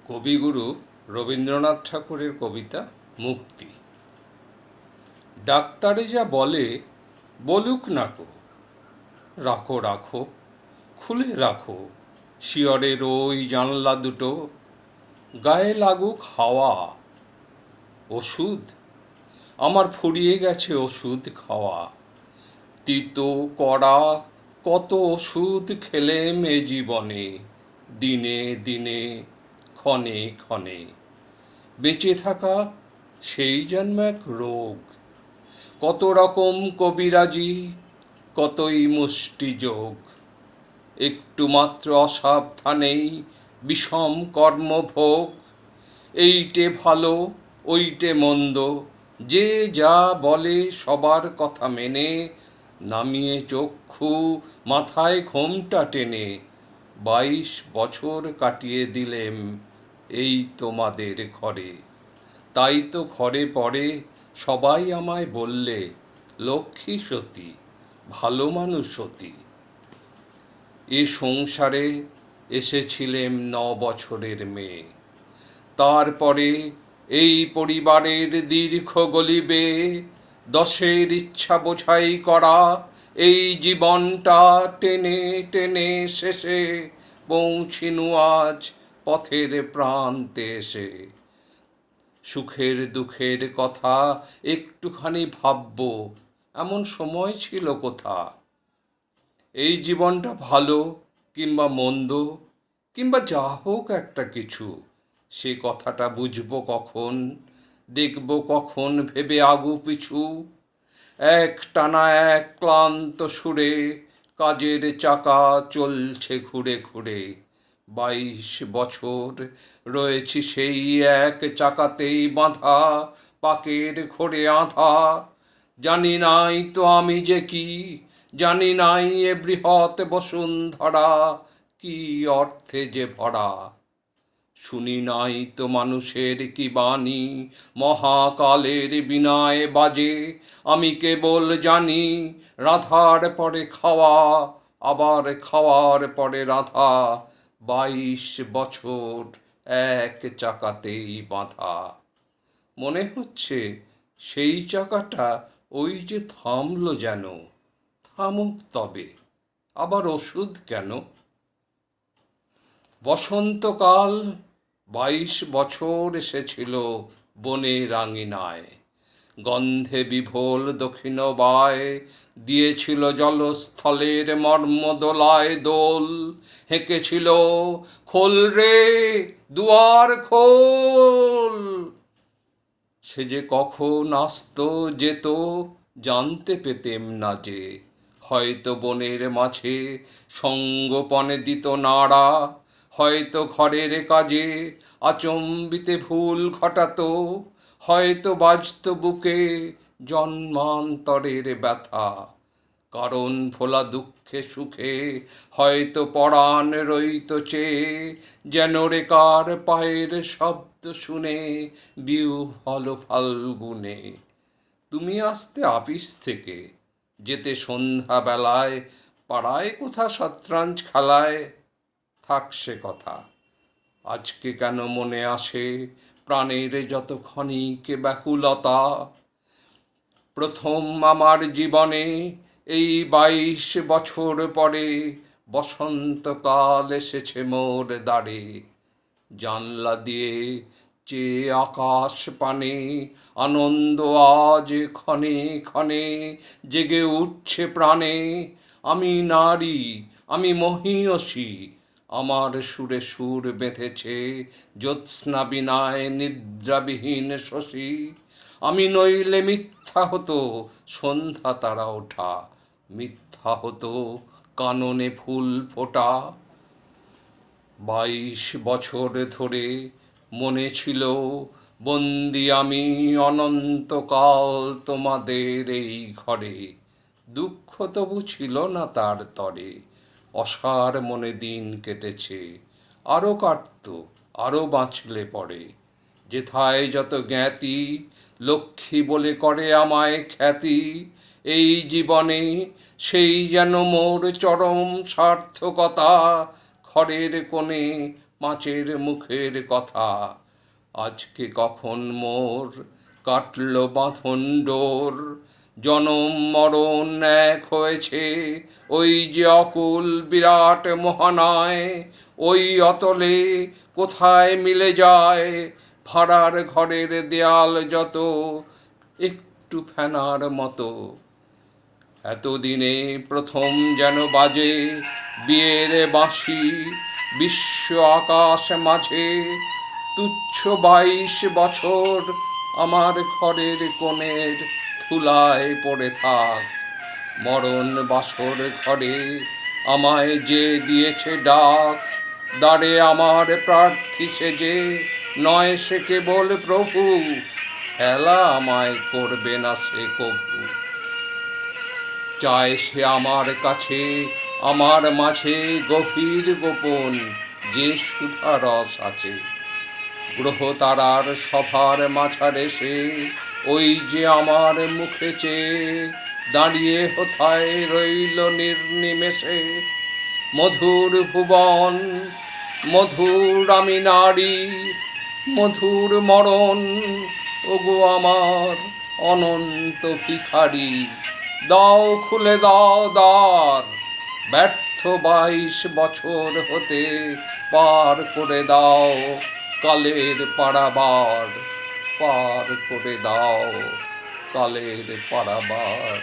কবিগুরু রবীন্দ্রনাথ ঠাকুরের কবিতা মুক্তি। ডাক্তারে যা বলে বলুক না কো, রাখো রাখো খুলে রাখো শিয়রের ওই জানলা দুটো, গায়ে লাগুক হাওয়া। ওষুধ আমার ফুরিয়ে গেছে ওষুধ খাওয়া, তিতো কড়া কত ওষুধ খেলেম এ জীবনে, দিনে দিনে ক্ষণে ক্ষণে। বেঁচে থাকা সেই জন্ম এক রোগ, কত রকম কবিরাজি, কতই মুষ্টিযোগ। একটু মাত্র অসাবধানেই বিষম কর্মভোগ, এইটে ভালো ওইটে মন্দ, যে যা বলে সবার কথা মেনে, নামিয়ে চক্ষু মাথায় ঘোমটা টেনে 22 বছর কাটিয়ে দিলেম এই তোমাদের ঘরে। তাই তো ঘরে পড়ে সবাই আমায় বললে, লক্ষ্মী সতী, ভালো মানুষ সতী। এ সংসারে এসেছিলেম 9 বছরের মেয়ে, তারপরে এই পরিবারের দীর্ঘ গলিবে 10-এর ইচ্ছা বোঝাই করা এই জীবনটা টেনে টেনে শেষে পৌঁছিনু আজ পথের প্রান্তে এসে। সুখের দুঃখের কথা একটুখানি ভাববো, এমন সময় ছিল কোথা। এই জীবনটা ভালো কিংবা মন্দ, কিংবা যা হোক একটা কিছু, সে কথাটা বুঝবো কখন, দেখবো কখন ভেবে আগু পিছু। এক টানা এক ক্লান্ত সুরে কাজের চাকা চলছে ঘুরে ঘুরে, 22 বছর রয়েছি সেই এক চাকাতেই বাঁধা, পাকের ঘোরে আধা। জানি নাই তো আমি যে কি, জানি নাই এ বৃহৎ বসুন্ধরা কি অর্থে যে ভরা। শুনি নাই তো মানুষের কি বাণী মহাকালের বিনায় বাজে, আমি কেবল জানি রাধার পরে খাওয়া, আবার খাওয়ার পরে রাধা, 22 বছর এক চাকাতেই বাঁধা। মনে হচ্ছে সেই চাকাটা ওই যে থামলো যেন, থামুক তবে, আবার ওষুধ কেন। বসন্তকাল 22 বছর এসেছিল বনের আঙিনায়, গন্ধে বিভোল দক্ষিণ বায় দিয়েছিল জলস্থলের মর্মদোলায় দোল। হেঁকেছিল খোল রে দুয়ার খোল, সে যে কখন আসত যেত জানতে পেতেম না যে। হয়তো বনের মাঝে সঙ্গোপনে দিত নাড়া, হয়তো ঘরের কাজে আচম্বিতে ভুল ঘটাতো, হয়তো বাজত বুকে জন্মান্তরের ব্যথা। কারণ ভোলা দুঃখে সুখে হয়তো পরাণ রইত চেয়ে, যেন রে কার পায়ের শব্দ শুনে বিহ্বল ফাল্গুনে। তুমি আসতে আপিস থেকে, যেতে সন্ধ্যা বেলায় পাড়ায় কোথা শতরঞ্জ খেলায়। থাক সে কথা, আজকে কেন মনে আসে প্রাণের যত ক্ষণিক ব্যাকুলতা। প্রথম আমার জীবনে এই 22 বছর পরে বসন্তকাল এসেছে মোর দ্বারে। জানলা দিয়ে চেয়ে আকাশ পানে আনন্দ আজ ক্ষণে ক্ষণে জেগে উঠছে প্রাণে। আমি নারী, আমি মহীয়সী, আমার সুরে সুর বেঁধেছে জ্যোৎস্না বিনায় নিদ্রাবিহীন শশী। আমি নইলে মিথ্যা হতো সন্ধ্যা তারা ওঠা, মিথ্যা হতো কাননে ফুল ফোটা। 22 বছর ধরে মনে ছিল বন্দি আমি অনন্তকাল তোমাদের এই ঘরে। দুঃখ তবু ছিল না তার তরে, অসার মনে দিন কেটেছে, আরও কাটত আরও বাঁচলে পরে। যেথায় যত জ্ঞাতি লক্ষ্মী বলে করে আমায় খ্যাতি, এই জীবনে সেই যেন মোর চরম সার্থকতা। ঘরের কোণে মাছের মুখের কথা। আজকে কখন মোর কাটল বাঁধন ডোর, জনম মরণ এক হয়েছে ওই যে অকুল বিরাট মহানায়। ওই অতলে কোথায় মিলে যায় ভাড়ার ঘরের দেয়াল যত, একটু ফেনার মতো। এতদিনে প্রথম যেন বাজে বিয়ের বাঁশি বিশ্ব আকাশ মাঝে। তুচ্ছ 22 বছর আমার ঘরের কোণের ধুলায় পড়ে থাক। মরণ বাসর ঘরে আমায় যে দিয়েছে ডাক, দ্বারে আমার প্রার্থী সেজে নয় সে কেবল প্রভু, হেলা আমায় করবে না সে কভু। চায় সে আমার কাছে আমার মাঝে গভীর গোপন যে সুধা রস আছে। গ্রহ তারার সভার মাঝারে সে ওই যে আমার মুখে চেয়ে দাঁড়িয়ে কোথায় রইল নির্নিমেষে। মধুর ভুবন, মধুর আমি নারী, মধুর মরণ, ওগো আমার অনন্ত ভিখারি। দাও খুলে দাও দ্বার, ব্যর্থ 22 বছর হতে পার করে দাও কালের পারাবার, পার করে দাও কালের পারাবার।